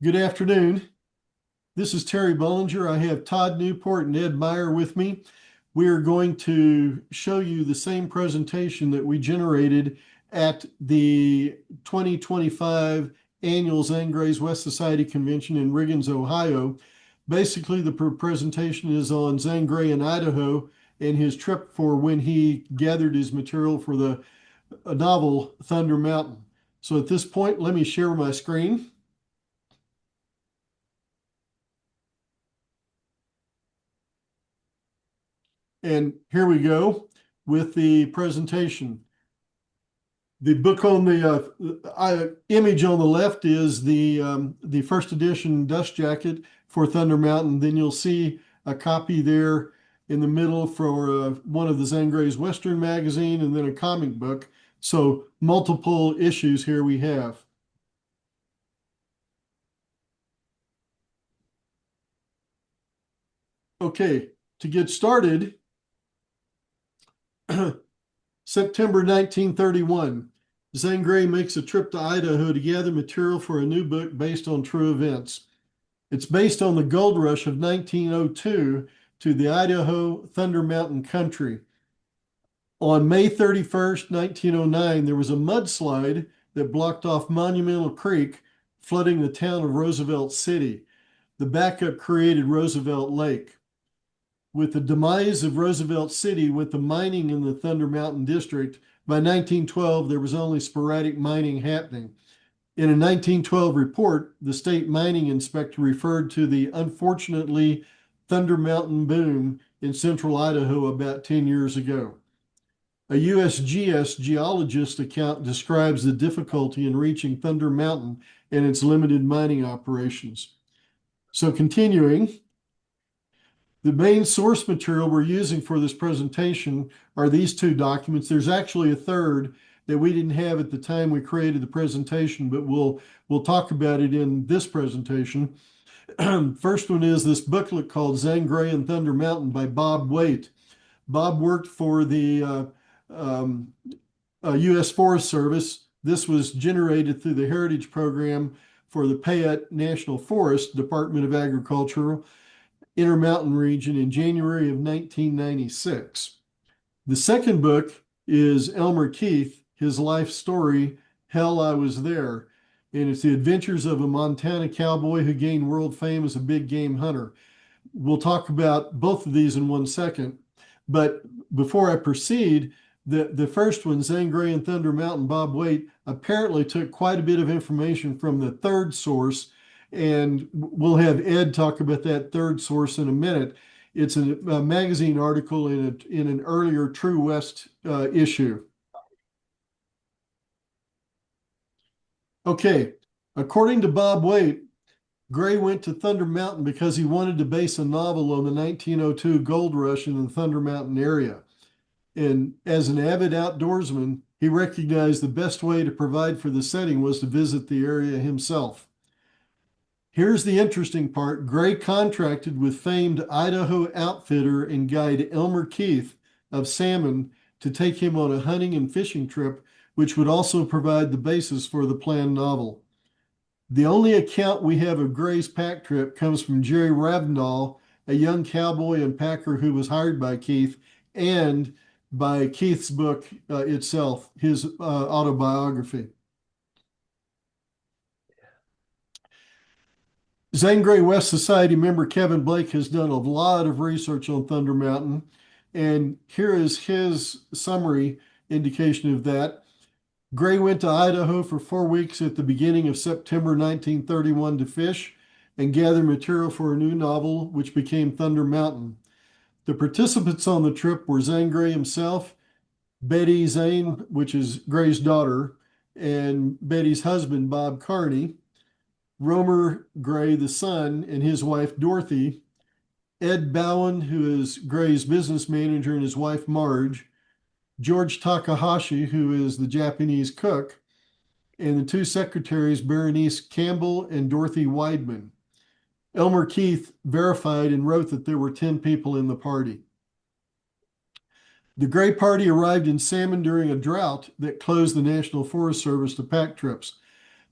Good afternoon. This is Terry Bolinger. I have Todd Newport and Ed Meyer with me. We are going to show you the same presentation that we generated at the 2025 Annual Zane Grey's West Society Convention in Riggins, Ohio. Basically, the presentation is on Zane Grey in Idaho and his trip for when he gathered his material for the novel Thunder Mountain. So at this point, let me share my screen. And here we go with the presentation. The book on the image on the left is the first edition dust jacket for Thunder Mountain. Then you'll see a copy there in the middle for one of the Zane Grey's Western magazine, and then a comic book. So multiple issues here we have. Okay, to get started, September 1931, Zane Grey makes a trip to Idaho to gather material for a new book based on true events. It's based on the gold rush of 1902 to the Idaho Thunder Mountain country. On May 31st, 1909, there was a mudslide that blocked off Monumental Creek, flooding the town of Roosevelt City. The backup created Roosevelt Lake. With the demise of Roosevelt City with the mining in the Thunder Mountain district, by 1912, there was only sporadic mining happening. In a 1912 report, the state mining inspector referred to the unfortunately Thunder Mountain boom in central Idaho about 10 years ago. A USGS geologist account describes the difficulty in reaching Thunder Mountain and its limited mining operations. So continuing, the main source material we're using for this presentation are these two documents. There's actually a third that we didn't have at the time we created the presentation, but we'll talk about it in this presentation. First one is this booklet called Zane Grey and Thunder Mountain by Bob Waite. Bob worked for the U.S. Forest Service. This was generated through the Heritage Program for the Payette National Forest, Department of Agriculture, Intermountain region in January of 1996. The second book is Elmer Keith, his life story, Hell, I Was There. And it's the adventures of a Montana cowboy who gained world fame as a big game hunter. We'll talk about both of these in 1 second. But before I proceed, the first one, Zane Grey and Thunder Mountain, Bob Waite, apparently took quite a bit of information from the third source, and we'll have Ed talk about that third source in a minute. It's a magazine article in an earlier True West issue. Okay, according to Bob Waite, Grey went to Thunder Mountain because he wanted to base a novel on the 1902 gold rush in the Thunder Mountain area. And as an avid outdoorsman, he recognized the best way to provide for the setting was to visit the area himself. Here's the interesting part. Grey contracted with famed Idaho outfitter and guide Elmer Keith of Salmon to take him on a hunting and fishing trip, which would also provide the basis for the planned novel. The only account we have of Grey's pack trip comes from Jerry Ravndal, a young cowboy and packer who was hired by Keith, and by Keith's book itself, his autobiography. Zane Grey West Society member Kevin Blake has done a lot of research on Thunder Mountain, and here is his summary indication of that. Grey went to Idaho for 4 weeks at the beginning of September 1931 to fish and gather material for a new novel, which became Thunder Mountain. The participants on the trip were Zane Grey himself, Betty Zane, which is Grey's daughter, and Betty's husband, Bob Carney, Romer Grey, the son, and his wife, Dorothy, Ed Bowen, who is Grey's business manager, and his wife, Marge, George Takahashi, who is the Japanese cook, and the two secretaries, Berenice Campbell and Dorothy Weidman. Elmer Keith verified and wrote that there were 10 people in the party. The Grey party arrived in Salmon during a drought that closed the National Forest Service to pack trips.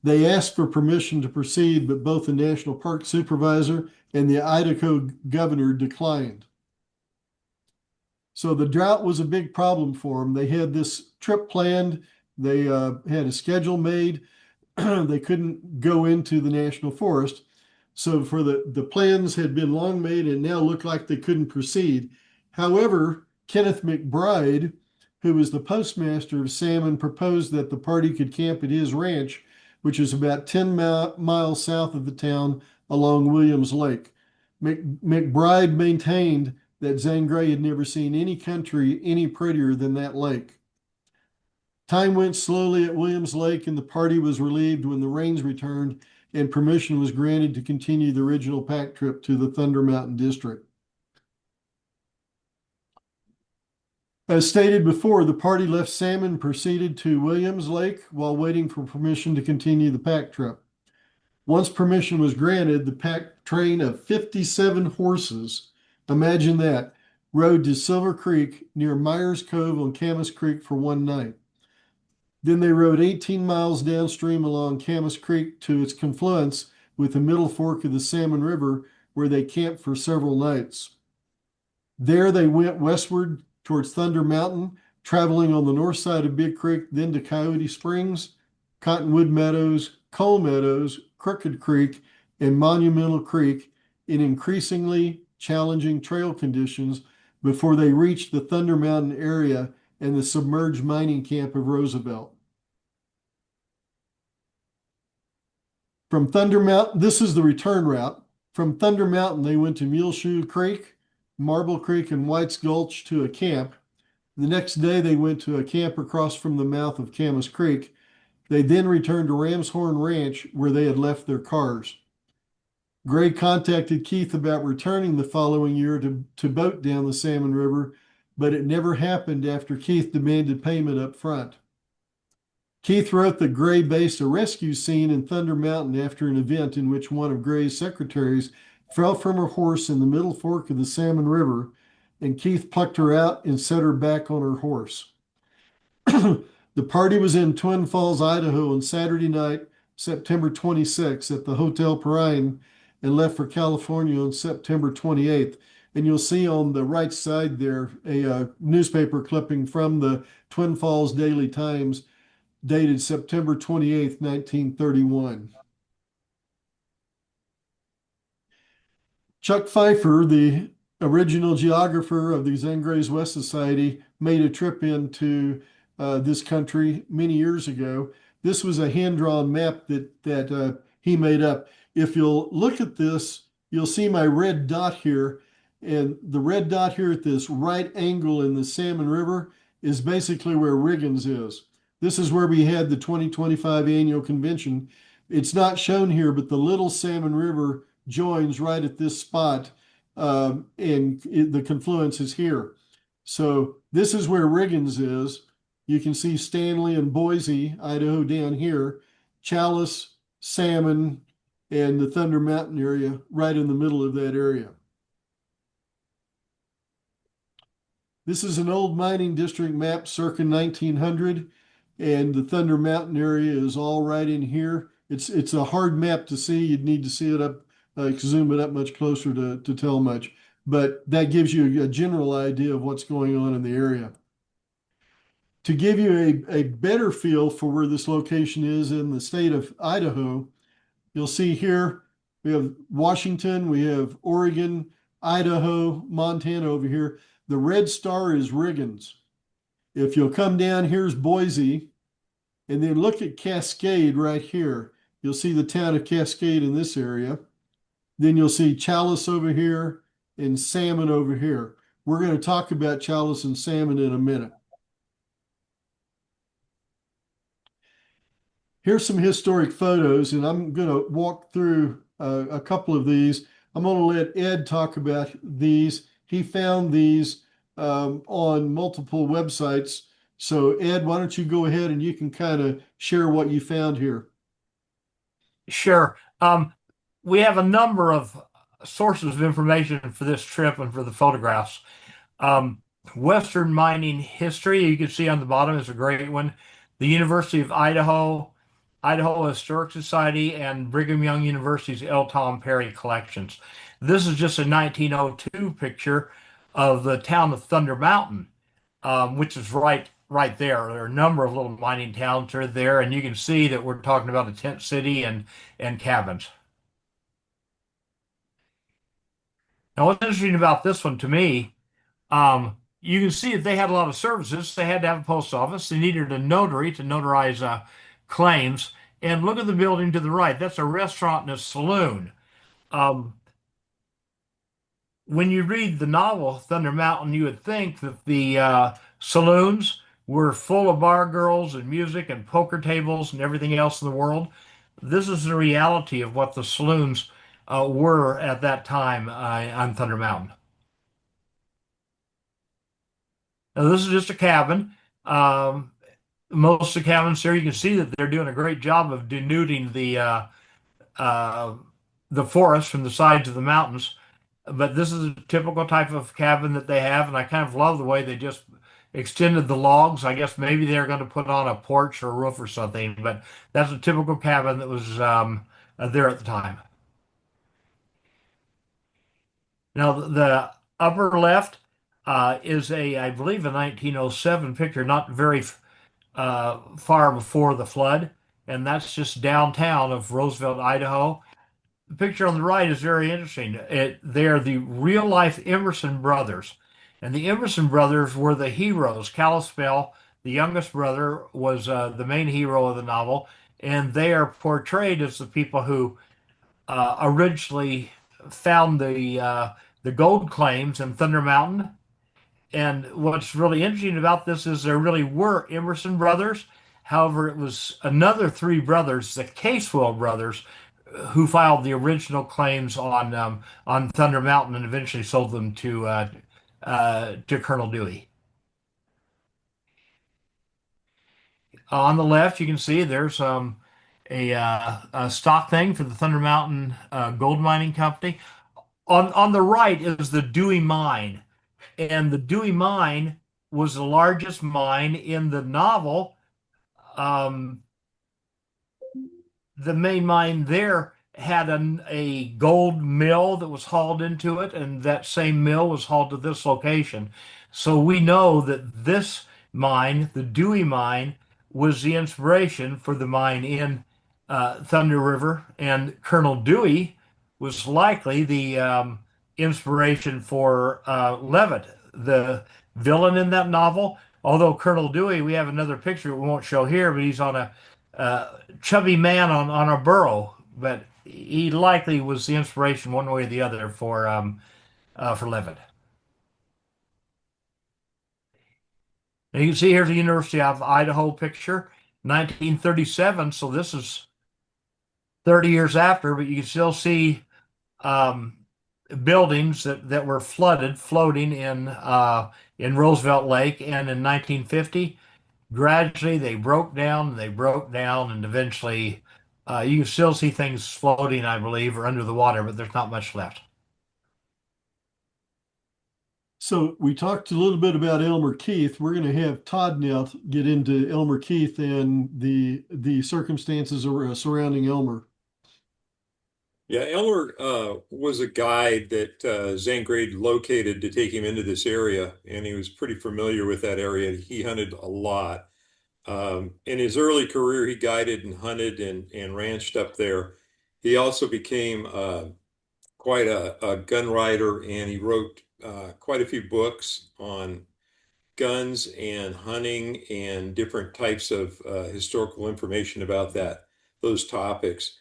They asked for permission to proceed, but both the National Park Supervisor and the Idaho governor declined. So the drought was a big problem for them. They had this trip planned. They had a schedule made. They couldn't go into the national forest. So for the plans had been long made and now looked like they couldn't proceed. However, Kenneth McBride, who was the postmaster of Salmon, proposed that the party could camp at his ranch, which is about 10 miles south of the town along Williams Lake. McBride maintained that Zane Grey had never seen any country any prettier than that lake. Time went slowly at Williams Lake, and the party was relieved when the rains returned and permission was granted to continue the original pack trip to the Thunder Mountain District. As stated before, the party left Salmon and proceeded to Williams Lake while waiting for permission to continue the pack trip. Once permission was granted, the pack train of 57 horses, imagine that, rode to Silver Creek near Myers Cove on Camas Creek for one night. Then they rode 18 miles downstream along Camas Creek to its confluence with the middle fork of the Salmon River, where they camped for several nights. There they went westward towards Thunder Mountain, traveling on the north side of Big Creek, then to Coyote Springs, Cottonwood Meadows, Coal Meadows, Crooked Creek, and Monumental Creek in increasingly challenging trail conditions before they reached the Thunder Mountain area and the submerged mining camp of Roosevelt. From Thunder Mountain, this is the return route. From Thunder Mountain, they went to Muleshoe Creek, Marble Creek, and White's Gulch to a camp. The next day, they went to a camp across from the mouth of Camas Creek. They then returned to Ramshorn Ranch, where they had left their cars. Gray contacted Keith about returning the following year to boat down the Salmon River, but it never happened after Keith demanded payment up front. Keith wrote that Gray based a rescue scene in Thunder Mountain after an event in which one of Gray's secretaries fell from her horse in the middle fork of the Salmon River, and Keith plucked her out and set her back on her horse. The party was in Twin Falls, Idaho on Saturday night, September 26th at the Hotel Perrine, and left for California on September 28th. And you'll see on the right side there a newspaper clipping from the Twin Falls Daily Times dated September 28th, 1931. Chuck Pfeiffer, the original geographer of the Zane Grey's West Society, made a trip into this country many years ago. This was a hand-drawn map that he made up. If you'll look at this, you'll see my red dot here, and the red dot here at this right angle in the Salmon River is basically where Riggins is. This is where we had the 2025 Annual Convention. It's not shown here, but the Little Salmon River joins right at this spot, and the confluence is here. So this is where Riggins is. You can see Stanley and Boise, Idaho down here, Chalice, Salmon, and the Thunder Mountain area right in the middle of that area. This is an old mining district map circa 1900, and the Thunder Mountain area is all right in here. It's a hard map to see. You'd need to see it up, zoom it up much closer to tell much, but that gives you a general idea of what's going on in the area. To give you a better feel for where this location is in the state of Idaho, you'll see here we have Washington, we have Oregon, Idaho, Montana over here. The red star is Riggins. If you'll come down, here's Boise, and then look at Cascade right here. You'll see the town of Cascade in this area. Then you'll see Chalice over here and Salmon over here. We're going to talk about Chalice and Salmon in a minute. Here's some historic photos, and I'm going to walk through a couple of these. I'm going to let Ed talk about these. He found these on multiple websites. So Ed, why don't you go ahead and you can kind of share what you found here. Sure. We have a number of sources of information for this trip and for the photographs. Western Mining History, you can see on the bottom, is a great one. The University of Idaho, Idaho Historic Society, and Brigham Young University's L. Tom Perry collections. This is just a 1902 picture of the town of Thunder Mountain, which is right there. There are a number of little mining towns that are there, and you can see that we're talking about a tent city and cabins. Now, what's interesting about this one to me, you can see that they had a lot of services. They had to have a post office. They needed a notary to notarize claims. And look at the building to the right. That's a restaurant and a saloon. Um, when you read the novel Thunder Mountain, you would think that the saloons were full of bar girls and music and poker tables and everything else in the world. This is the reality of what the saloons were at that time on Thunder Mountain. Now, this is just a cabin. Most of the cabins here, you can see that they're doing a great job of denuding the forest from the sides of the mountains. But this is a typical type of cabin that they have, and I kind of love the way they just extended the logs. I guess maybe they're going to put on a porch or a roof or something, but that's a typical cabin that was there at the time. Now, the upper left is I believe, a 1907 picture, not very far before the flood, and that's just downtown of Roosevelt, Idaho. The picture on the right is very interesting. They are the real life Emerson brothers. And the Emerson brothers were the heroes. Kalispell, the youngest brother, was the main hero of the novel. And they are portrayed as the people who originally found the gold claims in Thunder Mountain. And what's really interesting about this is there really were Emerson brothers. However, it was another three brothers, the Casewell brothers, who filed the original claims on Thunder Mountain and eventually sold them to Colonel Dewey. On the left, you can see there's a stock thing for the Thunder Mountain Gold Mining Company. On the right is the Dewey Mine, and the Dewey Mine was the largest mine in the novel. The main mine there had a gold mill that was hauled into it, and that same mill was hauled to this location. So we know that this mine, the Dewey Mine, was the inspiration for the mine in Thunder River, and Colonel Dewey was likely the inspiration for Levitt, the villain in that novel. Although Colonel Dewey, we have another picture we won't show here, but he's on a chubby man on a burro, but he likely was the inspiration one way or the other for Levitt. And you can see here's the University of Idaho picture, 1937. So this is 30 years after, but you can still see buildings that were floating in Roosevelt Lake, and in 1950. Gradually, they broke down, and eventually you can still see things floating, I believe, or under the water, but there's not much left. So we talked a little bit about Elmer Keith. We're going to have Todd now get into Elmer Keith and the circumstances surrounding Elmer. Yeah, Elmer was a guide that Zane Grey located to take him into this area, and he was pretty familiar with that area. He hunted a lot. In his early career, he guided and hunted and ranched up there. He also became quite a gun writer, and he wrote quite a few books on guns and hunting and different types of historical information about those topics.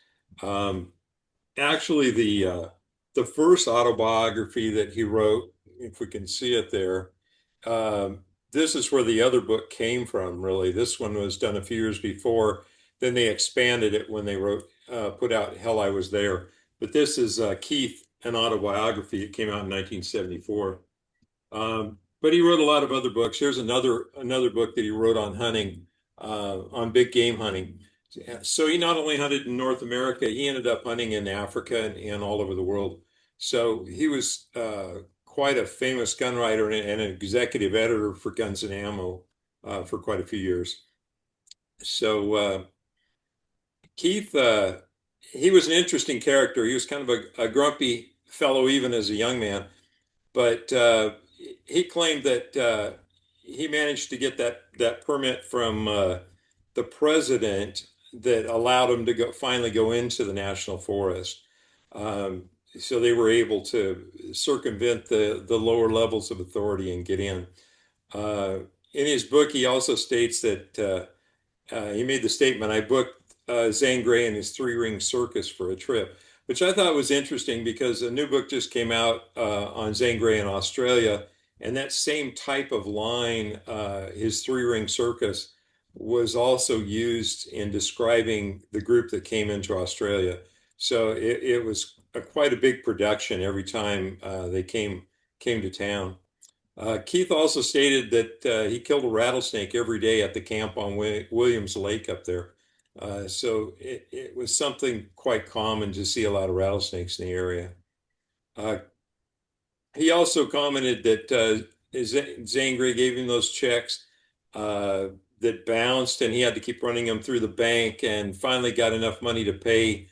Actually, the first autobiography that he wrote, if we can see it there, this is where the other book came from, really. This one was done a few years before. Then they expanded it when they put out Hell, I Was There. But this is Keith, an autobiography. It came out in 1974. But he wrote a lot of other books. Here's another book that he wrote on hunting, on big game hunting. So he not only hunted in North America, he ended up hunting in Africa and all over the world. So he was quite a famous gun writer and an executive editor for Guns and Ammo for quite a few years. So Keith, he was an interesting character. He was kind of a grumpy fellow even as a young man, but he claimed that he managed to get that permit from the president that allowed him to finally go into the national forest. Um, so they were able to circumvent the lower levels of authority and get in. Uh, in his book, he also states that he made the statement, I booked Zane Grey and his three-ring circus for a trip, which I thought was interesting because a new book just came out on Zane Grey in Australia, and that same type of line, his three-ring circus, was also used in describing the group that came into Australia. So it was quite a big production every time they came to town. Keith also stated that he killed a rattlesnake every day at the camp on Williams Lake up there. So it was something quite common to see a lot of rattlesnakes in the area. Uh, he also commented that Zane Grey gave him those checks that bounced, and he had to keep running them through the bank, and finally got enough money to pay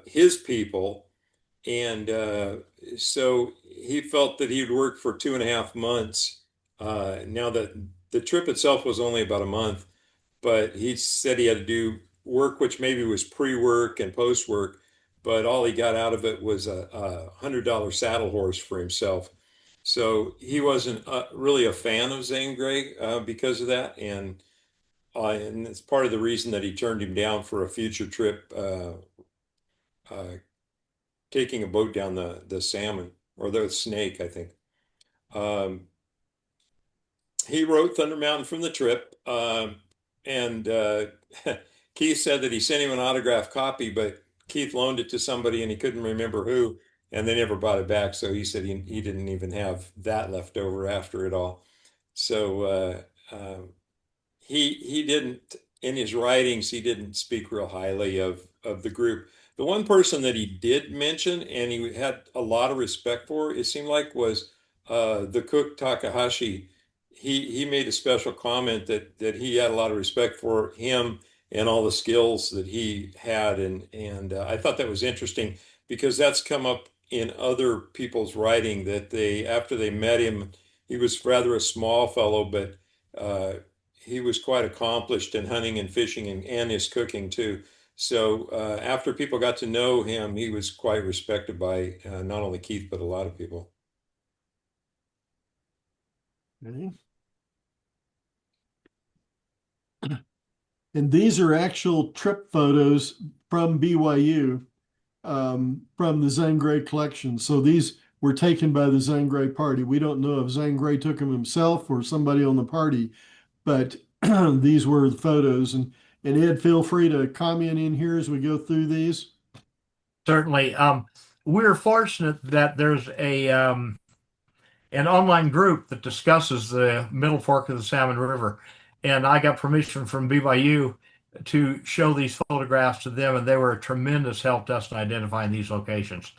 his people. And so he felt that he'd worked for 2.5 months. Now that the trip itself was only about a month, but he said he had to do work, which maybe was pre-work and post-work, but all he got out of it was a $100 saddle horse for himself. So he wasn't really a fan of Zane Grey because of that, and it's part of the reason that he turned him down for a future trip, taking a boat down the salmon or the snake, I think. Um, he wrote Thunder Mountain from the trip, and Keith said that he sent him an autographed copy, but Keith loaned it to somebody and he couldn't remember who, and they never brought it back. So he said he didn't even have that left over after it all. So he didn't, in his writings, he didn't speak real highly of the group. The one person that he did mention and he had a lot of respect for, it seemed like, was the cook Takahashi. He made a special comment that he had a lot of respect for him and all the skills that he had, and I thought that was interesting because that's come up in other people's writing that they, after they met him, he was rather a small fellow, but he was quite accomplished in hunting and fishing and his cooking too. So after people got to know him, he was quite respected by not only Keith, but a lot of people. Okay. And these are actual trip photos from BYU, from the Zane Grey collection. So these were taken by the Zane Grey party. We don't know if Zane Grey took them himself or somebody on the party, but these were the photos. And Ed, feel free to comment in here as we go through these. Certainly. We're fortunate that there's an online group that discusses the Middle Fork of the Salmon River. And I got permission from BYU to show these photographs to them, and they were a tremendous help to us in identifying these locations.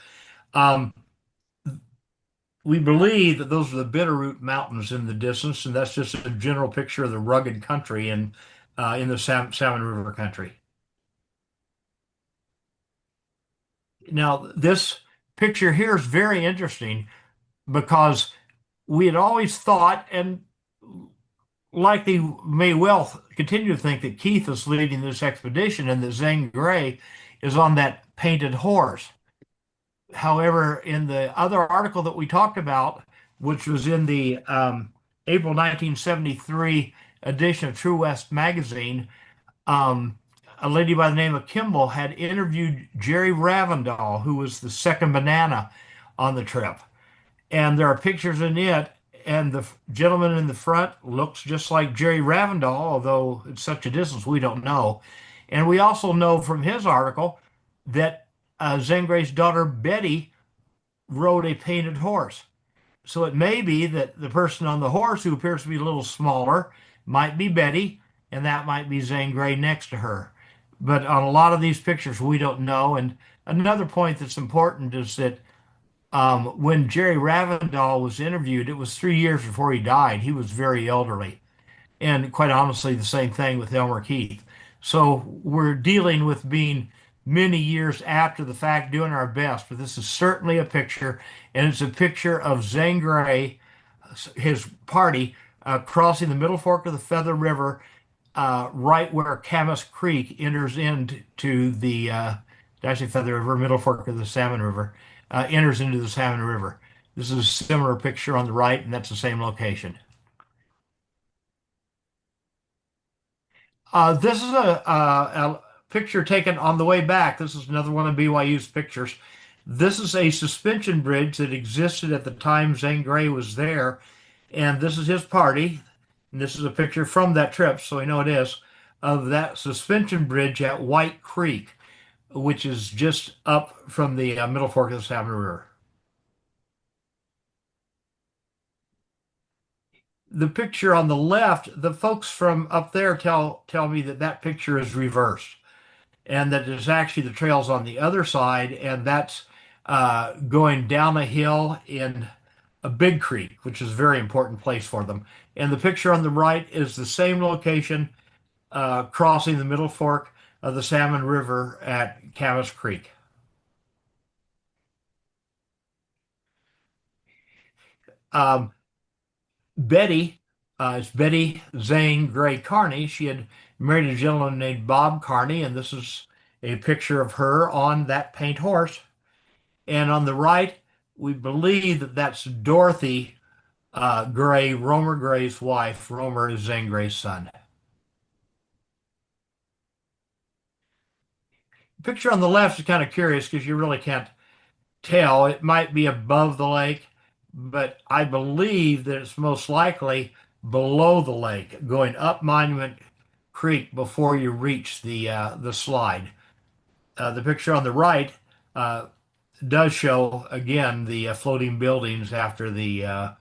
We believe that those are the Bitterroot Mountains in the distance, and that's just a general picture of the rugged country in the Salmon River country. Now, this picture here is very interesting because we had always thought, and likely may well continue to think, that Keith is leading this expedition and that Zane Grey is on that painted horse. However, in the other article that we talked about, which was in the April 1973 edition of True West magazine, a lady by the name of Kimball had interviewed Jerry Ravendall, who was the second banana on the trip. And there are pictures in it, and the gentleman in the front looks just like Jerry Ravendall, although it's such a distance, we don't know. And we also know from his article that Zane Grey's daughter Betty rode a painted horse. So it may be that the person on the horse, who appears to be a little smaller, might be Betty, and that might be Zane Grey next to her. But on a lot of these pictures, we don't know. And another point that's important is that when Jerry Ravendall was interviewed, it was 3 years before he died. He was very elderly. And quite honestly, the same thing with Elmer Keith. So we're dealing with being many years after the fact, doing our best. But this is certainly a picture, and it's a picture of Zane Grey, his party, crossing the Middle Fork of the Feather River, right where Camas Creek enters into the actually Feather River, Middle Fork of the Salmon River, enters into the Salmon River. This is a similar picture on the right, and that's the same location. This is a picture taken on the way back. This is another one of BYU's pictures. This is a suspension bridge that existed at the time Zane Grey was there, and this is his party. And this is a picture from that trip, so we know it is, of that suspension bridge at White Creek, which is just up from the Middle Fork of the Salmon River. The picture on the left, the folks from up there tell me that that picture is reversed, and that it's actually the trails on the other side, and that's going down a hill in a big creek, which is a very important place for them. And the picture on the right is the same location, crossing the Middle Fork of the Salmon River at Camas Creek. Um, Betty, it's Betty Zane Grey Carney. She had married a gentleman named Bob Carney, and this is a picture of her on that paint horse. And on the right, we believe that that's Dorothy Gray, Romer Gray's wife. Romer is Zane Gray's son. The picture on the left is kind of curious because you really can't tell. It might be above the lake, but I believe that it's most likely below the lake, going up Monument Creek before you reach the slide. The picture on the right does show again the floating buildings after the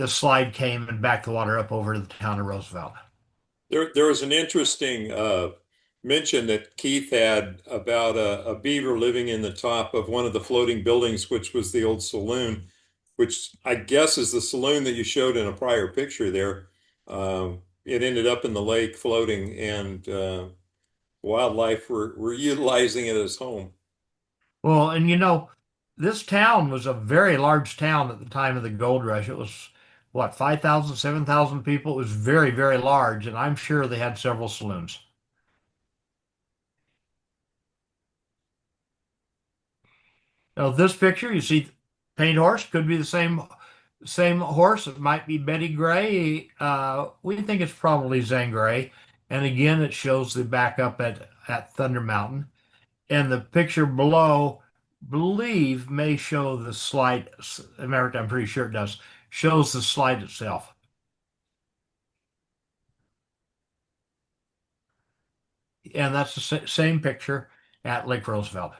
slide came and backed the water up over to the town of Roosevelt. There was an interesting mention that Keith had about a beaver living in the top of one of the floating buildings, which was the old saloon, which I guess is the saloon that you showed in a prior picture there. It ended up in the lake floating, and wildlife were utilizing it as home. Well, and you know, this town was a very large town at the time of the gold rush. It was, what, 5,000, 7,000 people? It was very, very large, and I'm sure they had several saloons. Now, this picture, you see paint horse, could be the same horse. It might be Betty Gray. We think it's probably Zane Grey. And again, it shows the backup at Thunder Mountain. And the picture below, believe, may show the slide. America, I'm pretty sure it does. Shows the slide itself. And that's the same picture at Lake Roosevelt.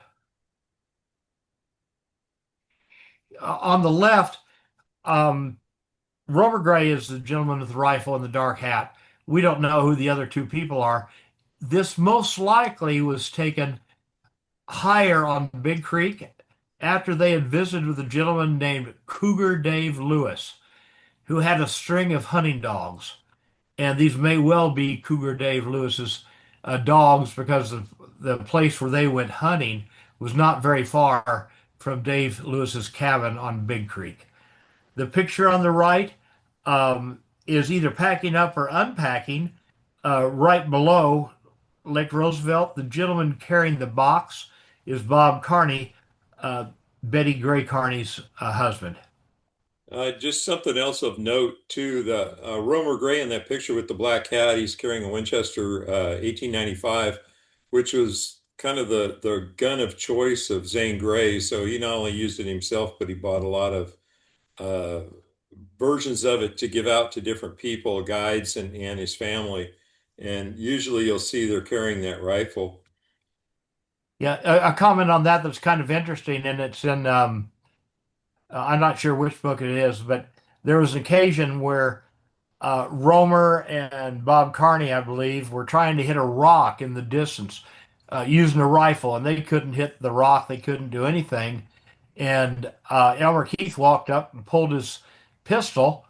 On the left, Rover Gray is the gentleman with the rifle and the dark hat. We don't know who the other two people are. This most likely was taken higher on Big Creek after they had visited with a gentleman named Cougar Dave Lewis, who had a string of hunting dogs. And these may well be Cougar Dave Lewis's dogs because the place where they went hunting was not very far from Dave Lewis's cabin on Big Creek. The picture on the right is either packing up or unpacking right below Lake Roosevelt. The gentleman carrying the box is Bob Carney, Betty Gray Carney's husband. Just something else of note too, the Romer Gray in that picture with the black hat, he's carrying a Winchester 1895, which was kind of the gun of choice of Zane Grey. So he not only used it himself, but he bought a lot of versions of it to give out to different people, guides and his family. And usually you'll see they're carrying that rifle. Yeah, a comment on that that's kind of interesting, and it's in I'm not sure which book it is, but there was an occasion where Romer and Bob Carney, I believe, were trying to hit a rock in the distance using a rifle, and they couldn't hit the rock. They couldn't do anything. And Elmer Keith walked up and pulled his pistol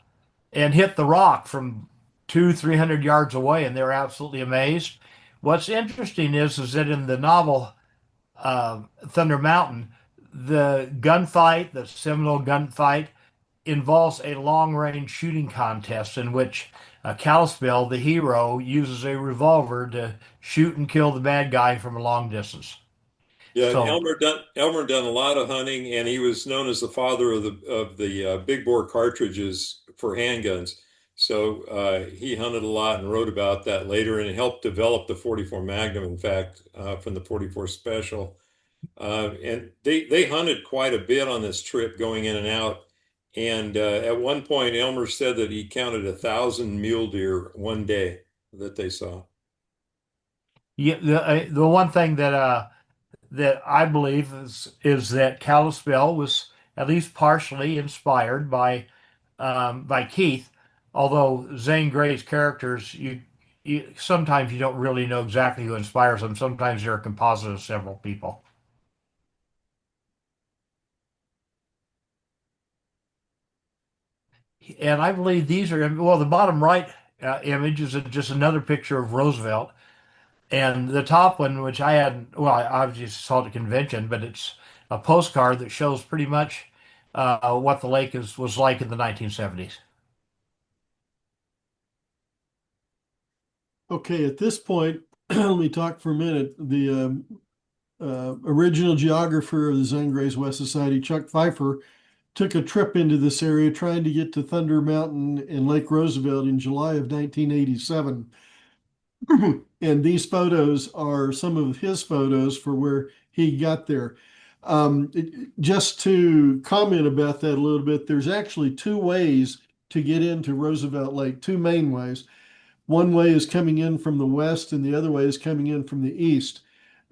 and hit the rock from 300 yards away, and they're absolutely amazed. What's interesting is that in the novel Thunder Mountain, the gunfight, the seminal gunfight, involves a long-range shooting contest in which Kalispell, the hero, uses a revolver to shoot and kill the bad guy from a long distance. Yeah, So, Elmer done a lot of hunting, and he was known as the father of the big bore cartridges for handguns. So he hunted a lot and wrote about that later, and helped develop the 44 Magnum, in fact, from the 44 Special. And they hunted quite a bit on this trip, going in and out. And at one point, Elmer said that he counted 1,000 mule deer one day that they saw. yeah, the one thing that I believe is that Kalispell was at least partially inspired by Keith, although Zane Grey's characters, you sometimes you don't really know exactly who inspires them. Sometimes they're a composite of several people. And I believe these are, well, the bottom right image is just another picture of Roosevelt. And the top one, which I hadn't, well, I obviously saw at the convention, but it's a postcard that shows pretty much what the lake was like in the 1970s. Okay, at this point, let me talk for a minute. The original geographer of the Zane Grey's West Society, Chuck Pfeiffer, took a trip into this area trying to get to Thunder Mountain and Lake Roosevelt in July of 1987. And these photos are some of his photos for where he got there. Just to comment about that a little bit, there's actually two ways to get into Roosevelt Lake, two main ways. One way is coming in from the west, and the other way is coming in from the east.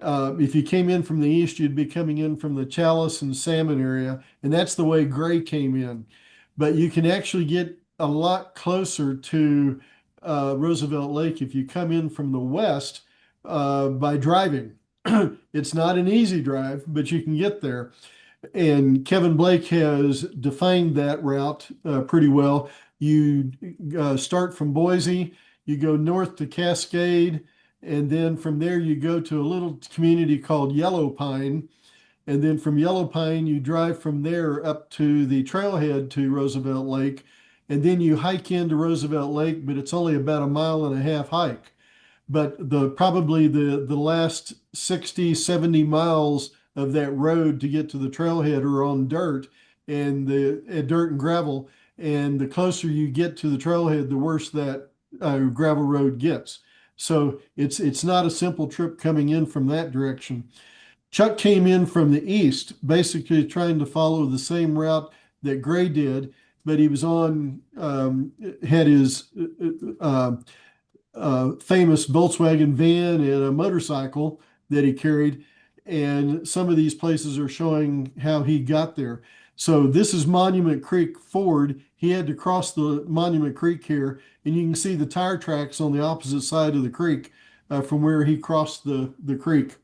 If you came in from the east, you'd be coming in from the Chalice and Salmon area, and that's the way Gray came in. But you can actually get a lot closer to Roosevelt Lake if you come in from the west by driving. It's not an easy drive, but you can get there. And Kevin Blake has defined that route pretty well. You start from Boise, you go north to Cascade, and then from there you go to a little community called Yellow Pine. And then from Yellow Pine, you drive from there up to the trailhead to Roosevelt Lake. And then you hike into Roosevelt Lake, but it's only about a 1.5 mile hike. But probably the last 60, 70 miles of that road to get to the trailhead are on dirt and dirt and gravel. And the closer you get to the trailhead, the worse that gravel road gets. So it's not a simple trip coming in from that direction. Chuck came in from the east, basically trying to follow the same route that Gray did, but he was had his famous Volkswagen van and a motorcycle that he carried. And some of these places are showing how he got there. So this is Monument Creek Ford. He had to cross the Monument Creek here, and you can see the tire tracks on the opposite side of the creek from where he crossed the creek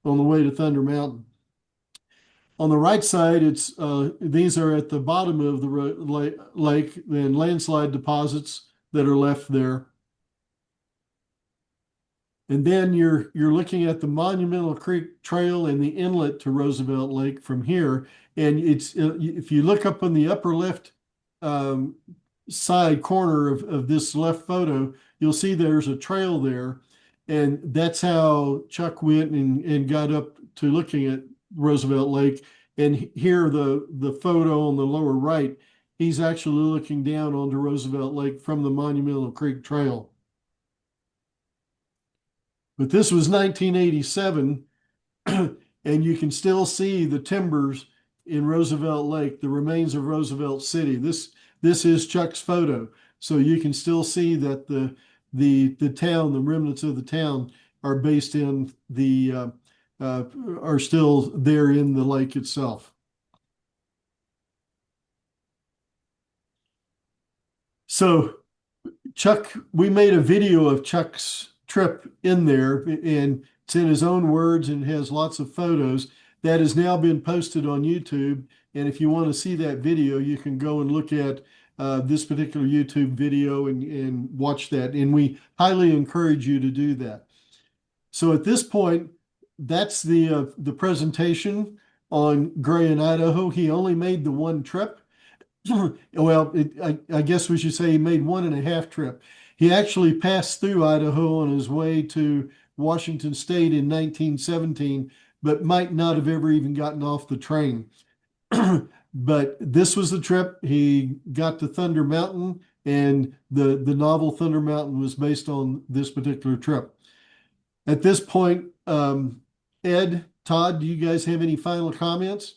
on the way to Thunder Mountain. On the right side, these are at the bottom of the lake and landslide deposits that are left there. And then you're looking at the Monumental Creek Trail and the inlet to Roosevelt Lake from here. And if you look up on the upper left side corner of this left photo, you'll see there's a trail there. And that's how Chuck went and got up to looking at Roosevelt Lake. And here, the photo on the lower right, he's actually looking down onto Roosevelt Lake from the Monumental Creek Trail. But this was 1987, and you can still see the timbers in Roosevelt Lake, the remains of Roosevelt City. This is Chuck's photo, so you can still see that the town, the remnants of the town, are based in are still there in the lake itself. So Chuck, we made a video of Chuck's trip in there, and it's in his own words and has lots of photos. That has now been posted on YouTube. And if you want to see that video, you can go and look at this particular YouTube video and watch that. And we highly encourage you to do that. So at this point, that's the presentation on Gray in Idaho. He only made the one trip. Well, I guess we should say he made 1.5 trip. He actually passed through Idaho on his way to Washington State in 1917, but might not have ever even gotten off the train. But this was the trip. He got to Thunder Mountain, and the novel Thunder Mountain was based on this particular trip. At this point, Ed, Todd, do you guys have any final comments?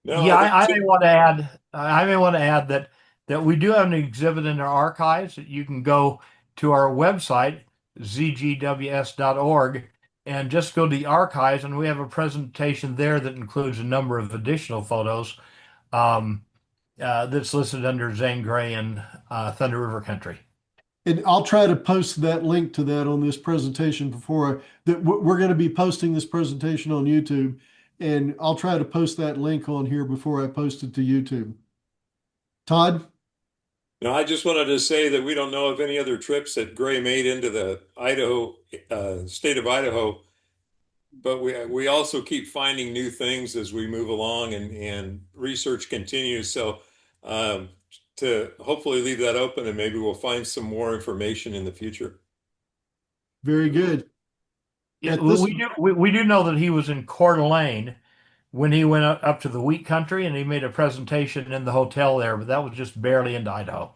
No, Yeah, I I think may want to add. I may want to add that we do have an exhibit in our archives that you can go to our website zgws.org and just go to the archives, and we have a presentation there that includes a number of additional photos that's listed under Zane Grey and Thunder River Country. And I'll try to post that link to that on this presentation before that we're going to be posting this presentation on YouTube, and I'll try to post that link on here before I post it to YouTube. Todd? No, I just wanted to say that we don't know of any other trips that Gray made into the Idaho, state of Idaho, but we also keep finding new things as we move along and research continues. So to hopefully leave that open, and maybe we'll find some more information in the future. Very good. Yeah, we do know that he was in Coeur d'Alene when he went up to the wheat country, and he made a presentation in the hotel there, but that was just barely into Idaho.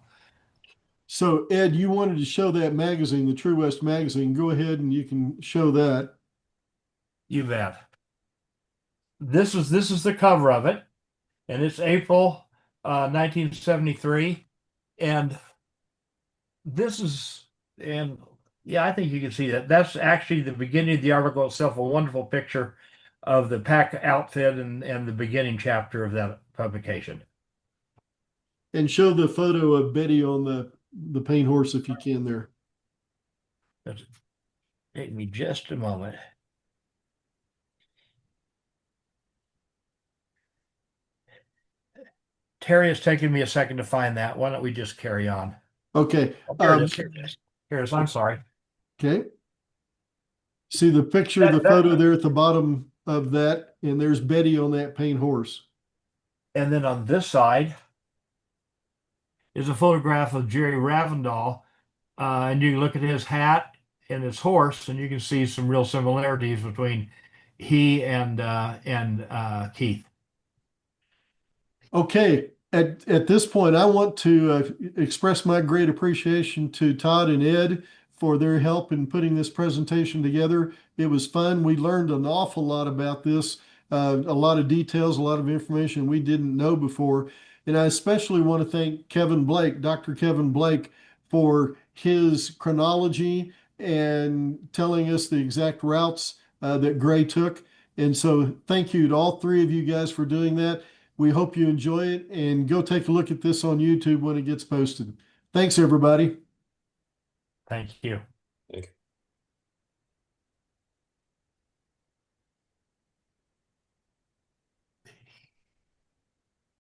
So Ed, you wanted to show that magazine, the True West magazine. Go ahead and you can show that. You bet. This is the cover of it, and it's April 1973, and yeah, I think you can see that. That's actually the beginning of the article itself, a wonderful picture of the pack outfit and the beginning chapter of that publication. And show the photo of Betty on the paint horse if you can there. Take me just a moment. Terry, it's taken me a second to find that. Why don't we just carry on? Okay. Here it is. Here it is. Here it is. I'm sorry. Okay. See the picture, the photo there at the bottom of that, and there's Betty on that paint horse. And then on this side is a photograph of Jerry Ravendall, and you can look at his hat and his horse, and you can see some real similarities between he and Keith. Okay, at this point, I want to express my great appreciation to Todd and Ed for their help in putting this presentation together. It was fun. We learned an awful lot about this, a lot of details, a lot of information we didn't know before. And I especially want to thank Kevin Blake, Dr. Kevin Blake, for his chronology and telling us the exact routes that Gray took. And so thank you to all three of you guys for doing that. We hope you enjoy it, and go take a look at this on YouTube when it gets posted. Thanks, everybody. Thank you. Thank you.